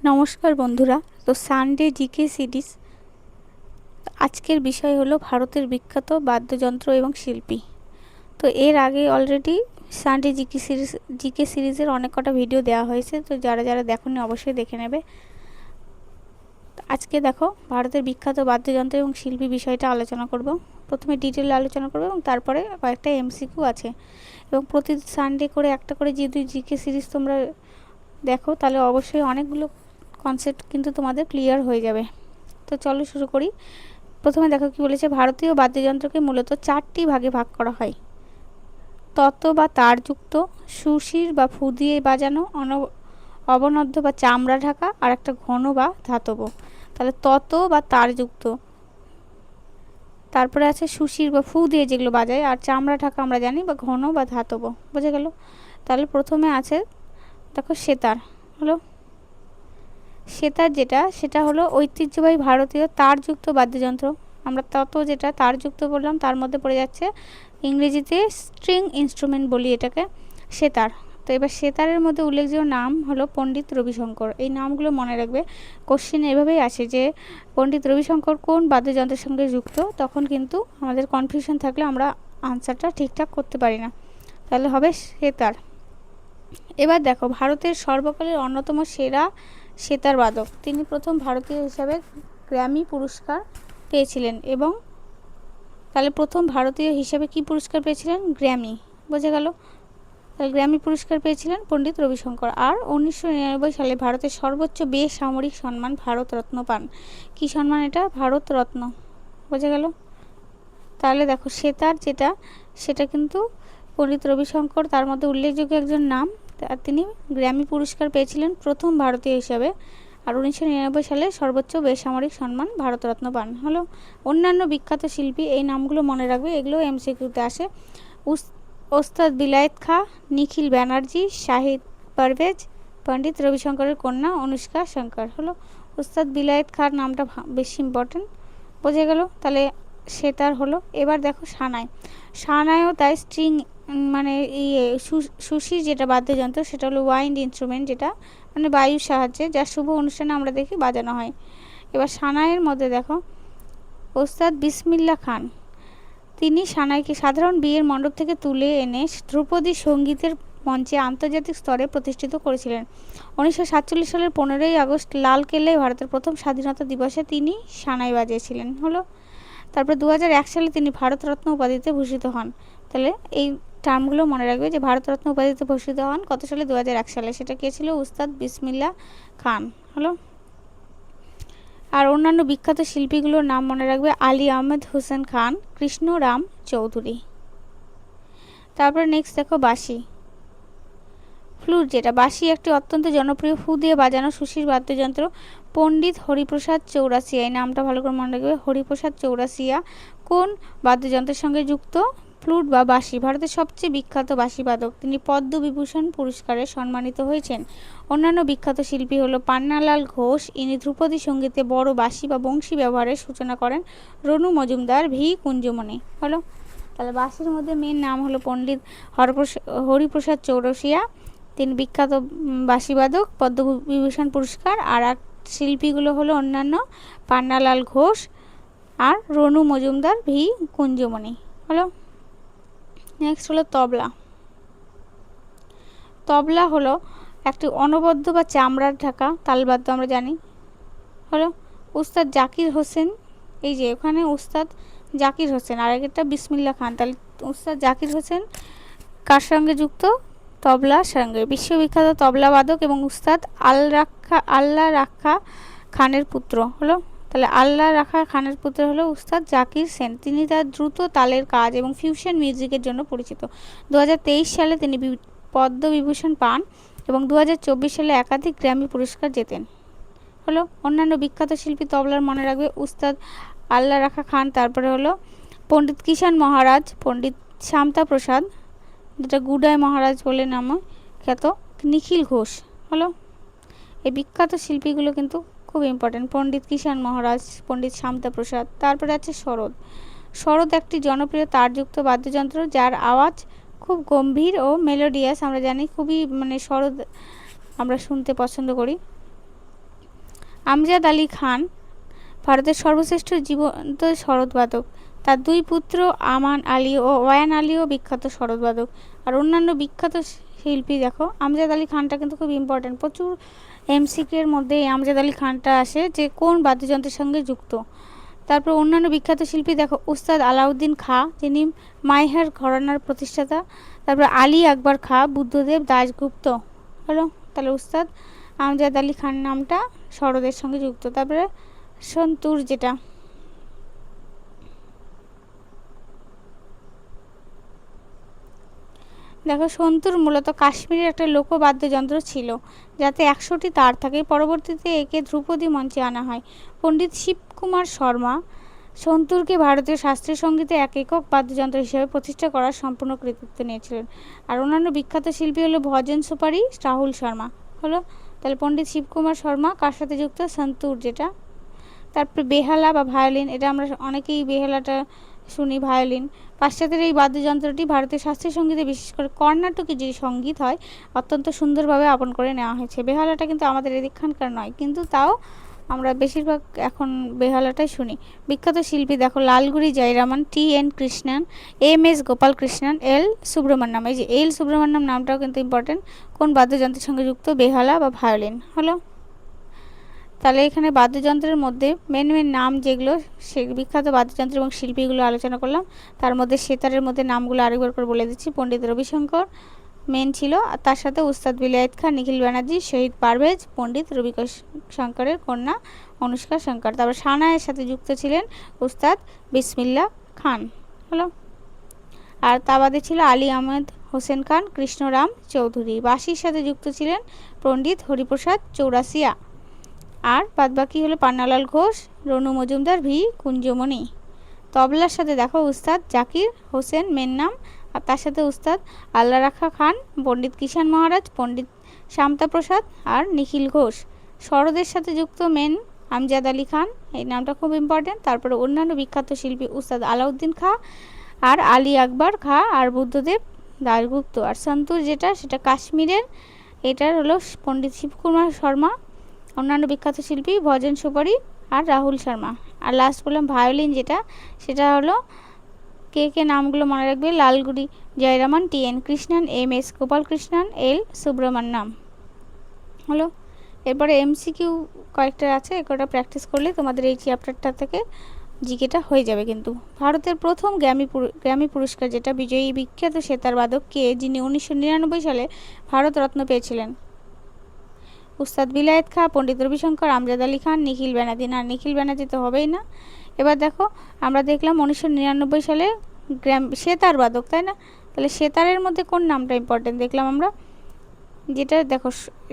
নমস্কার বন্ধুরা। তো সানডে জিকে সিরিজ আজকের বিষয় হলো ভারতের বিখ্যাত বাদ্যযন্ত্র এবং শিল্পী। তো এর আগে অলরেডি সানডে জিকে সিরিজের অনেক কটা ভিডিও দেওয়া হয়েছে, তো যারা যারা দেখোনি অবশ্যই দেখে নেবে। আজকে দেখো ভারতের বিখ্যাত বাদ্যযন্ত্র এবং শিল্পী বিষয়টা আলোচনা করব। প্রথমে ডিটেল আলোচনা করব এবং তারপরে কয়েকটা এমসিকিউ আছে। এবং প্রতি সানডে করে একটা করে যদি জিকে সিরিজ তোমরা দেখো তাহলে অবশ্যই অনেকগুলো কনসেপ্ট কিন্তু তোমাদের ক্লিয়ার হয়ে যাবে। তো চলো শুরু করি। প্রথমে দেখো কি বলেছে, ভারতীয় বাদ্যযন্ত্রকে মূলত 4টি ভাগে ভাগ করা হয়: তত্ত্ব বা তারযুক্ত, সুশির বা ফু দিয়ে বাজানো, অবনদ্ধ বা চামড়া ঢাকা, আর একটা ঘন বা ধাতব। তাহলে তত্ত্ব বা তারযুক্ত, তারপরে আছে সুশির বা ফু দিয়ে যেগুলো বাজায়, আর চামড়া ঢাকা আমরা জানি, বা ঘন বা ধাতব। বোঝা গেল? তাহলে প্রথমে আছে দেখো সেতার। হলো সেতার, সেটা হলো ঐতিহ্যবাহী ভারতীয় তারযুক্ত বাদ্যযন্ত্র। আমরা তত যেটা তারযুক্ত বললাম তার মধ্যে পড়ে যাচ্ছে, ইংরেজিতে স্ট্রিং ইনস্ট্রুমেন্ট বলি এটাকে, সেতার। তো এবার সেতারের মধ্যে উল্লেখযোগ্য নাম হলো পণ্ডিত রবিশঙ্কর। এই নামগুলো মনে রাখবে, কোশ্চেন এভাবেই আসে যে পণ্ডিত রবিশঙ্কর কোন বাদ্যযন্ত্রের সঙ্গে যুক্ত, তখন কিন্তু আমাদের কনফিউশন থাকলে আমরা আনসারটা ঠিকঠাক করতে পারি না। তাহলে হবে সেতার। এবার দেখো ভারতের সর্বকালের অন্যতম সেরা সেতার বাদক, তিনি প্রথম ভারতীয় হিসাবে গ্র্যামি পুরস্কার পেয়েছিলেন। এবং তাহলে প্রথম ভারতীয় হিসাবে কি পুরস্কার পেয়েছিলেন? গ্র্যামি। বোঝা গেল? তাহলে গ্র্যামি পুরস্কার পেয়েছিলেন পণ্ডিত রবিশঙ্কর। আর 1999 সালে ভারতের সর্বোচ্চ বেসামরিক সম্মান ভারতরত্ন পান। কি সম্মান এটা? ভারতরত্ন। বোঝা গেল? তাহলে দেখো সেতার সেটা কিন্তু পণ্ডিত রবিশঙ্কর, তার মধ্যে উল্লেখযোগ্য একজন নাম, আর তিনি গ্র্যামি পুরস্কার পেয়েছিলেন প্রথম ভারতীয় হিসাবে। আর 1999 সালে সর্বোচ্চ বেসামরিক সম্মান ভারতরত্ন পান। হলো অন্যান্য বিখ্যাত শিল্পী, এই নামগুলো মনে রাখবে, এগুলো এমসিকিউতে আসে। ওস্তাদ বিলায়েত খাঁ, নিখিল ব্যানার্জি, শাহিদ পারভেজ, পণ্ডিত রবিশঙ্করের কন্যা অনুষ্কা শঙ্কর। হলো ওস্তাদ বিলায়েত খাঁর নামটা বেশি ইম্পর্টেন্ট। বোঝা গেল? তাহলে সেতার হলো। এবার দেখো সানাই। সানাইও তাই স্ট্রিং মানে সুশির যেটা বাদ্যযন্ত্র, সেটা হলো ওয়াইন্ড ইনস্ট্রুমেন্ট, যেটা মানে বায়ুর সাহায্যে, যা শুভ অনুষ্ঠানে আমরা দেখি বাজানো হয়। এবার সানাইয়ের মধ্যে দেখো ওস্তাদ বিসমিল্লাহ খান, তিনি সানাইকে সাধারণ বিয়ের মণ্ডপ থেকে তুলে এনে ধ্রুপদী সঙ্গীতের মঞ্চে আন্তর্জাতিক স্তরে প্রতিষ্ঠিত করেছিলেন। 1947 সালের 15ই আগস্ট লালকেল্লায় ভারতের প্রথম স্বাধীনতা দিবসে তিনি সানাই বাজিয়েছিলেন। হলো তারপর 2001 সালে তিনি ভারতরত্ন উপাধিতে ভূষিত হন। তাহলে এই টার্মগুলো মনে রাখবে যে ভারতরত্ন উপাধিতে ভূষিত হন কত সালে? 2001 সালে। সেটা কে ছিল? উস্তাদ বিসমিল্লাহ খান। হলো আর অন্যান্য বিখ্যাত শিল্পীগুলোর নাম মনে রাখবে: আলী আহমেদ হোসেন খান, কৃষ্ণ রাম চৌধুরী। তারপরে নেক্সট দেখো বাঁশি। ফ্লুট, বাঁশি একটি অত্যন্ত জনপ্রিয় ফু দিয়ে বাজানো সুশির বাদ্যযন্ত্র। পণ্ডিত হরিপ্রসাদ চৌরাসিয়া, এই নামটা ভালো করে মনে রাখবে, হরিপ্রসাদ চৌরাসিয়া কোন বাদ্যযন্ত্রের সঙ্গে যুক্ত? ফ্লুট বা বাঁশি। ভারতের সবচেয়ে বিখ্যাত বাঁশিবাদক, তিনি পদ্মবিভূষণ পুরস্কারে সম্মানিত হয়েছেন। অন্যান্য বিখ্যাত শিল্পী হলো পান্নালাল ঘোষ, ইনি ধ্রুপদী সঙ্গীতে বড় বাঁশি বা বংশী ব্যবহারের সূচনা করেন। রনু মজুমদার, ভি কুঞ্জমণি। হলো তাহলে বাঁশির মধ্যে মেন নাম হলো পণ্ডিত হরিপ্রসাদ চৌরাসিয়া, তিনি বিখ্যাত বাঁশিবাদক, পদ্মবিভূষণ পুরস্কার। আর এক শিল্পীগুলো হলো অন্যান্য পান্নালাল ঘোষ আর রনু মজুমদার, ভি কুঞ্জমণি। হলো নেক্সট হলো তবলা। তবলা হলো একটি অনবদ্য বা চামড়ার ঢাকা তালবাদ্য, আমরা জানি। হলো উস্তাদ জাকির হোসেন, এই যে ওখানে উস্তাদ জাকির হোসেন, আর একটা বিসমিল্লাহ খান। তাহলে উস্তাদ জাকির হোসেন কার সঙ্গে যুক্ত? তবলার সঙ্গে। বিশ্ববিখ্যাত তবলাবাদক এবং উস্তাদ আল্লাহ রাখা খানের পুত্র। হলো তাহলে আল্লাহ রাখা খানের পুত্র হলো উস্তাদ জাকির সেন। তিনি তার দ্রুত তালের কাজ এবং ফিউশন মিউজিকের জন্য পরিচিত। 2023 সালে তিনি পদ্মবিভূষণ পান এবং 2024 সালে একাধিক গ্র্যামি পুরস্কার জেতেন। হলো অন্যান্য বিখ্যাত শিল্পী তবলার মনে রাখবে: উস্তাদ আল্লাহ রাখা খান, তারপরে হলো পণ্ডিত কিষাণ মহারাজ, পণ্ডিত শামতা প্রসাদ, যেটা গুডাই মহারাজ বলে নাম খ্যাত, নিখিল ঘোষ। হলো এই বিখ্যাত শিল্পীগুলো কিন্তু খুব ইম্পর্টেন্ট: পণ্ডিত কিষাণ মহারাজ, পণ্ডিত শামতা প্রসাদ। তারপরে আছে সরোদ। সরোদ একটি জনপ্রিয় তারযুক্ত বাদ্যযন্ত্র যার আওয়াজ খুব গম্ভীর ও মেলোডিয়াস, আমরা জানি, খুবই মানে সরোদ আমরা শুনতে পছন্দ করি। আমজাদ আলী খান ভারতের সর্বশ্রেষ্ঠ জীবন্ত সরোদবাদক। তার দুই পুত্র আমান আলী ও ওয়ান আলীও বিখ্যাত সরোদবাদক। আর অন্যান্য বিখ্যাত শিল্পী দেখো, আমজাদ আলী খানটা কিন্তু খুব ইম্পর্টেন্ট, প্রচুর এমসিকিউ এর মধ্যে এই আমজাদ আলী খানটা আসে যে কোন বাদ্যযন্ত্রের সঙ্গে যুক্ত। তারপর অন্যান্য বিখ্যাত শিল্পী দেখো, উস্তাদ আলাউদ্দিন খাঁ যিনি মাইহার ঘরানার প্রতিষ্ঠাতা। তারপর আলী আকবর খাঁ, বুদ্ধদেব দাশগুপ্ত হলো। তাহলে উস্তাদ আমজাদ আলী খান নামটা সরোদের সঙ্গে যুক্ত। তারপরে সন্তুর, যেটা দেখো, সন্তুর মূলত কাশ্মীরের একটা লোকবাদ্যযন্ত্র ছিল যাতে 100টি তার থাকে। পরবর্তীতে একে ধ্রুপদী মঞ্চে আনা হয়। পণ্ডিত শিবকুমার শর্মা সন্তুরকে ভারতীয় শাস্ত্রীয় সঙ্গীতে এক একক বাদ্যযন্ত্র হিসেবে প্রতিষ্ঠা করার সম্পূর্ণ কৃতিত্ব নিয়েছিলেন। আর অন্যান্য বিখ্যাত শিল্পী হলো ভজন সুপারি, রাহুল শর্মা হলো। তাহলে পণ্ডিত শিবকুমার শর্মা কার সাথে যুক্ত? সন্তুর, যেটা। তারপরে বেহালা বা ভায়োলিন, এটা আমরা অনেকেই বেহালাটা শুনি, ভায়োলিন। পাশ্চাত্যের এই বাদ্যযন্ত্রটি ভারতীয় শাস্ত্রীয় সঙ্গীতে, বিশেষ করে কর্ণাটকী যে সঙ্গীত হয়, অত্যন্ত সুন্দরভাবে আপন করে নেওয়া হয়েছে। বেহালাটা কিন্তু আমাদের এদিকখানকার নয়, কিন্তু তাও আমরা বেশিরভাগ এখন বেহালাটাই শুনি। বিখ্যাত শিল্পী দেখো, লালগুড়ি জয়রামন, টি.এন. কৃষ্ণন, এম.এস. গোপাল কৃষ্ণন, এল. সুব্রমণ্যম। এই যে এল সুব্রমণ্যম নামটাও কিন্তু ইম্পর্টেন্ট। কোন বাদ্যযন্ত্রের সঙ্গে যুক্ত? বেহালা বা ভায়োলিন হলো। তাহলে এখানে বাদ্যযন্ত্রের মধ্যে মেন নাম যেগুলো, সে বিখ্যাত বাদ্যযন্ত্র এবং শিল্পীগুলো আলোচনা করলাম। তার মধ্যে সেতারের মধ্যে নামগুলো আরেকবার করে বলে দিচ্ছি। পণ্ডিত রবিশঙ্কর মেন ছিল, আর তার সাথে উস্তাদ বিলায়েত খান, নিখিল ব্যানার্জি, শহীদ পারভেজ, পণ্ডিত রবি শঙ্করের কন্যা অনুষ্কা শঙ্কর। তারপর সানায়ের সাথে যুক্ত ছিলেন উস্তাদ বিসমিল্লা খান হলো। আর তা বাদে ছিল আলী আহমেদ হোসেন খান, কৃষ্ণরাম চৌধুরী। বাঁশির সাথে যুক্ত ছিলেন পণ্ডিত হরিপ্রসাদ চৌরাসিয়া। আর বাদবাকি হলো পান্নালাল ঘোষ, রনু মজুমদার, ভি কুঞ্জমণি। তবলার সাথে দেখো উস্তাদ জাকির হোসেন মেন নাম, আর তার সাথে উস্তাদ আল্লাহ রাখা খান, পণ্ডিত কিষান মহারাজ, পণ্ডিত শামতা প্রসাদ আর নিখিল ঘোষ। সরোদের সাথে যুক্ত মেন আমজাদ আলী খান, এই নামটা খুব ইম্পর্টেন্ট। তারপরে অন্যান্য বিখ্যাত শিল্পী উস্তাদ আলাউদ্দিন খাঁ আর আলী আকবর খাঁ আর বুদ্ধদেব দাশগুপ্ত। আর সন্তুর যেটা, সেটা কাশ্মীরের, এটার হলো পণ্ডিত শিবকুমার শর্মা। অন্যান্য বিখ্যাত শিল্পী ভজন সুপারি আর রাহুল শর্মা। আর লাস্ট বললাম ভায়োলিন, যেটা সেটা হলো কে কে নামগুলো মনে রাখবে, লালগুড়ি জয়রামন, টি.এন. কৃষ্ণন, এম.এস. গোপাল কৃষ্ণন, এল. সুব্রমণ্যম হলো। এরপরে এমসিকিউ কয়েকটা আছে, একটা প্র্যাকটিস করলে তোমাদের এই চ্যাপ্টারটা থেকে জিকেটা হয়ে যাবে। কিন্তু ভারতের প্রথম গ্র্যামি পুরস্কার যেটা বিজয়ী বিখ্যাত সেতার বাদক কে, যিনি 1999 সালে ভারতরত্ন পেয়েছিলেন? উস্তাদ বিলায়েত খাঁ, পণ্ডিত রবিশঙ্কর, আমজাদ আলী খান, নিখিল ব্যানার্জি। না, নিখিল ব্যানার্জি তো হবেই না। এবার দেখো, আমরা দেখলাম 1999 সালে সেতার বাদক, তাই না? তাহলে সেতারের মধ্যে কোন নামটা ইম্পর্টেন্ট দেখলাম আমরা, যেটা দেখো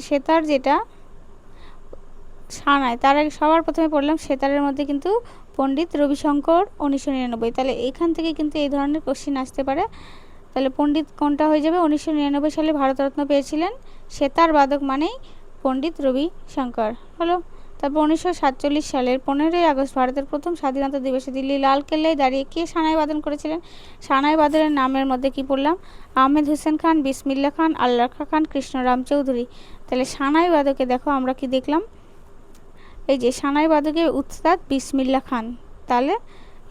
সেতার, যেটা সানায়, তার আগে সবার প্রথমে পড়লাম সেতারের মধ্যে কিন্তু পণ্ডিত রবিশঙ্কর 1999। তাহলে এখান থেকে কিন্তু এই ধরনের কোশ্চিন আসতে পারে। তাহলে পণ্ডিত কোনটা হয়ে যাবে? 1999 সালে ভারতরত্ন পেয়েছিলেন সেতার বাদক মানেই পণ্ডিত রবি শঙ্কর হলো। তারপর 1947 সালের 15ই আগস্ট ভারতের প্রথম স্বাধীনতা দিবসে দিল্লি লালকেল্লায় দাঁড়িয়ে কে সানাই বাদন করেছিলেন? সানাই বাদনের নামের মধ্যে কি পড়লাম? আহমেদ হোসেন খান, বিসমিল্লা খান, আল্লাহ খান, কৃষ্ণরাম চৌধুরী। তাহলে সানাই বাদকে দেখো আমরা কি দেখলাম, এই যে সানাই বাদকে উস্তাদ বিসমিল্লা খান। তাহলে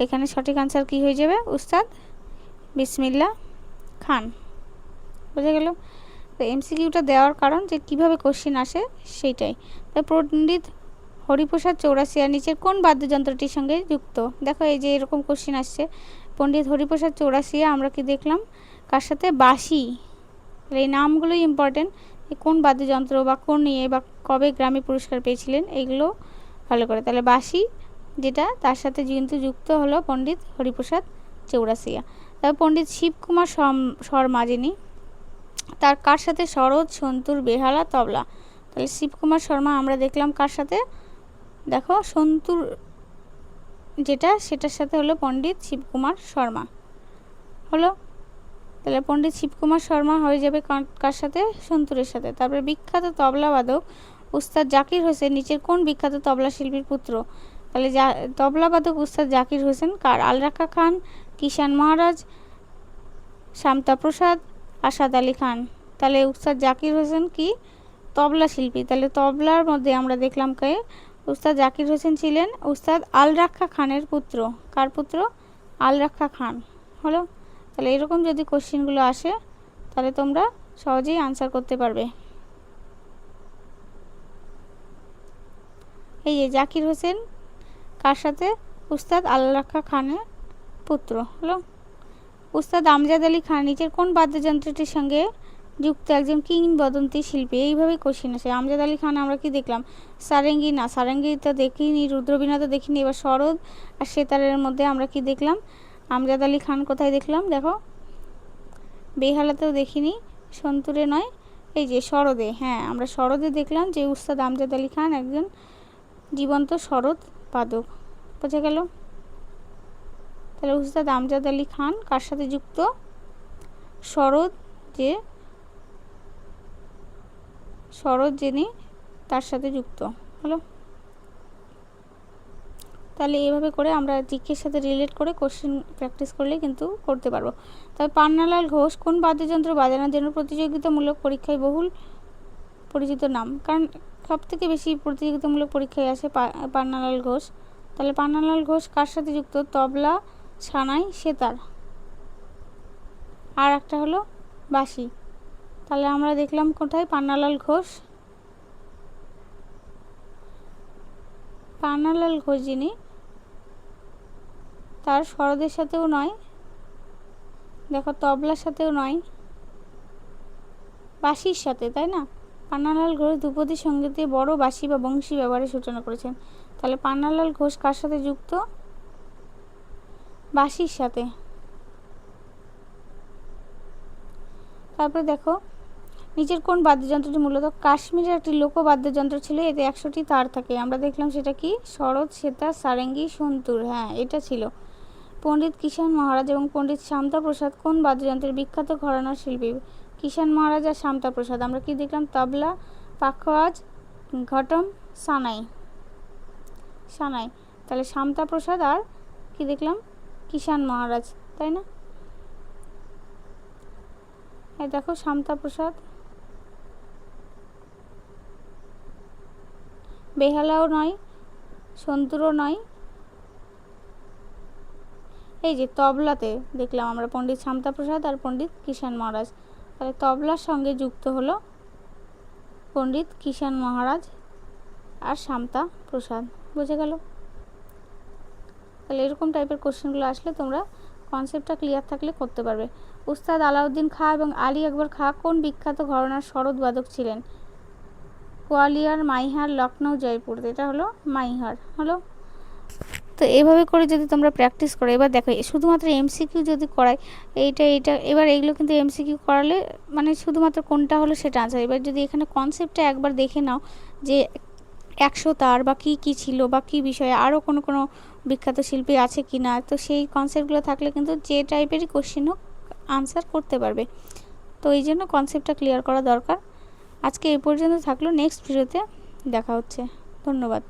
এখানে সঠিক আনসার কি হয়ে যাবে? উস্তাদ বিসমিল্লা খান। বোঝা গেল? তো এমসিকিউটা দেওয়ার কারণ যে কিভাবে কোশ্চিন আসে সেইটাই। তাই পণ্ডিত হরিপ্রসাদ চৌরাসিয়া নিচের কোন বাদ্যযন্ত্রটির সঙ্গে যুক্ত? দেখো এই যে এরকম কোশ্চিন আসছে, পণ্ডিত হরিপ্রসাদ চৌরাসিয়া আমরা কি দেখলাম কার সাথে? বাঁশি। এই নামগুলোই ইম্পর্টেন্ট, কোন বাদ্যযন্ত্র বা কোন ইয়ে বা কবে গ্র্যামি পুরস্কার পেয়েছিলেন এগুলো ভালো করে। তাহলে বাঁশি যেটা, তার সাথে কিন্তু যুক্ত হলো পণ্ডিত হরিপ্রসাদ চৌরাসিয়া। তারপর পণ্ডিত শিবকুমার শর্মা যিনি, তার কার সাথে? সরোদ, সন্তুর, বেহালা, তবলা। তাহলে শিবকুমার শর্মা আমরা দেখলাম কার সাথে? দেখো সন্তুর যেটা, সেটার সাথে হলো পণ্ডিত শিবকুমার শর্মা হলো। তাহলে পণ্ডিত শিবকুমার শর্মা হয়ে যাবে কার সাথে? সন্তুরের সাথে। তারপরে বিখ্যাত তবলাবাদক উস্তাদ জাকির হোসেন নিচের কোন বিখ্যাত তবলা শিল্পীর পুত্র? তাহলে তবলাবাদক উস্তাদ জাকির হোসেন কার? আলরাখা খান, কিষান মহারাজ, শামতা প্রসাদ, আসাদ আলী খান। তাহলে উস্তাদ জাকির হোসেন কি? তবলা শিল্পী। তাহলে তবলার মধ্যে আমরা দেখলাম কে? উস্তাদ জাকির হোসেন ছিলেন উস্তাদ আল রাক্কা খানের পুত্র। কার পুত্র? আল রাক্কা খান। হলো। তাহলে এরকম যদি কোশ্চেনগুলো আসে তাহলে তোমরা সহজেই আনসার করতে পারবে। এই যে জাকির হোসেন কার সাথে? উস্তাদ আল রাক্কা খানের পুত্র। হলো। উস্তাদ আমজাদ আলী খান নিচের কোন বাদ্যযন্ত্রটির সঙ্গে যুক্ত একজন কিংবদন্তি শিল্পী? এইভাবেই কোশ্চেন আসে। আমজাদ আলী খান আমরা কি দেখলাম? সারেঙ্গি না, সারেঙ্গি তো দেখিনি, রুদ্রবীণা তো দেখিনি। এবার সরোদ আর সেতারের মধ্যে আমরা কি দেখলাম? আমজাদ আলী খান কোথায় দেখলাম? দেখো, বেহালাতেও দেখিনি, সন্তুরে নয়, এই যে সরোদে। হ্যাঁ, আমরা সরোদে দেখলাম যে উস্তাদ আমজাদ আলী খান একজন জীবন্ত সরোদ বাদক। বোঝা গেল? তাহলে উস্তাদ আমজাদ আলী খান কার সাথে যুক্ত? সরোদ, যে সরোদ যিনি, তার সাথে যুক্ত। হলো। তাহলে এইভাবে করে আমরা জিকের সাথে রিলেট করে কোশ্চেন প্র্যাকটিস করলে কিন্তু করতে পারবো। তবে পান্নালাল ঘোষ কোন বাদ্যযন্ত্র বাজানোর জন্য প্রতিযোগিতামূলক পরীক্ষায় বহুল পরিচিত নাম? কারণ সবথেকে বেশি প্রতিযোগিতামূলক পরীক্ষায় আসে পান্নালাল ঘোষ। তাহলে পান্নালাল ঘোষ কার সাথে যুক্ত? তবলা, সানাই, সেতার, আর একটা হলো বাঁশি। তাহলে আমরা দেখলাম কোথায়? পান্নালাল ঘোষ। পান্নালাল ঘোষ যিনি, তার সরোদের সাথেও নয়, দেখো তবলার সাথেও নয়, বাঁশির সাথে, তাই না? পান্নালাল ঘোষ ধ্রুপদী সঙ্গীতে বড় বাঁশি বা বংশী ব্যবহারের সূচনা করেছেন। তাহলে পান্নালাল ঘোষ কার সাথে যুক্ত? বাঁশির সাথে। তারপরে দেখো, নিচের কোন বাদ্যযন্ত্রটি মূলত কাশ্মীরের একটি লোকবাদ্যযন্ত্র ছিল? এতে 100টি তার থাকে। আমরা দেখলাম সেটা কি? সরোদ, সেতার, সারেঙ্গি, সন্তুর। হ্যাঁ, এটা ছিল। পণ্ডিত কিষাণ মহারাজ এবং পণ্ডিত শামতা প্রসাদ কোন বাদ্যযন্ত্রের বিখ্যাত ঘরানার শিল্পী? কিষাণ মহারাজ আর শামতা প্রসাদ। আমরা কি দেখলাম? তবলা, পাখওয়াজ, ঘটম, সানাই। সানাই। তাহলে শামতা প্রসাদ আর কি দেখলাম? কিষাণ মহারাজ, তাই না? এই দেখো শামতা প্রসাদ। বেহালাও নয়, সন্তুরও নয়, এই যে তবলাতে দেখলাম আমরা পণ্ডিত শামতা প্রসাদ আর পণ্ডিত কিষাণ মহারাজ। তাহলে তবলার সঙ্গে যুক্ত হলো পণ্ডিত কিষাণ মহারাজ আর শামতা প্রসাদ। বুঝে গেল? তাহলে এরকম টাইপের কোশ্চেনগুলো আসলে তোমরা কনসেপ্টটা ক্লিয়ার থাকলে করতে পারবে। উস্তাদ আলাউদ্দিন খাঁ এবং আলী আকবর খাঁ কোন বিখ্যাত ঘরানার সরোদ বাদক ছিলেন? গোয়ালিয়র, মাইহার, লখনৌ, জয়পুর। এটা হলো মাইহার। হলো। তো এইভাবে করে যদি তোমরা প্র্যাকটিস করো, এবার দেখো শুধুমাত্র এমসিকিউ যদি করাই, এইটা এবার এইগুলো কিন্তু এমসিকিউ করালে মানে শুধুমাত্র কোনটা হলো সেটা আনসার। এবার যদি এখানে কনসেপ্টটা একবার দেখে নাও যে 100 তার বা কী ছিল বা কী বিষয়ে আরও কোনো বিখ্যাত শিল্পী আছে কি না, তো সেই কনসেপ্টগুলো থাকলে কিন্তু যে টাইপেরই কোশ্চেন হোক আনসার করতে পারবে। তো এই জন্য কনসেপ্টটা ক্লিয়ার করা দরকার। আজকে এই পর্যন্ত থাকলো, নেক্সট ভিডিওতে দেখা হচ্ছে। ধন্যবাদ।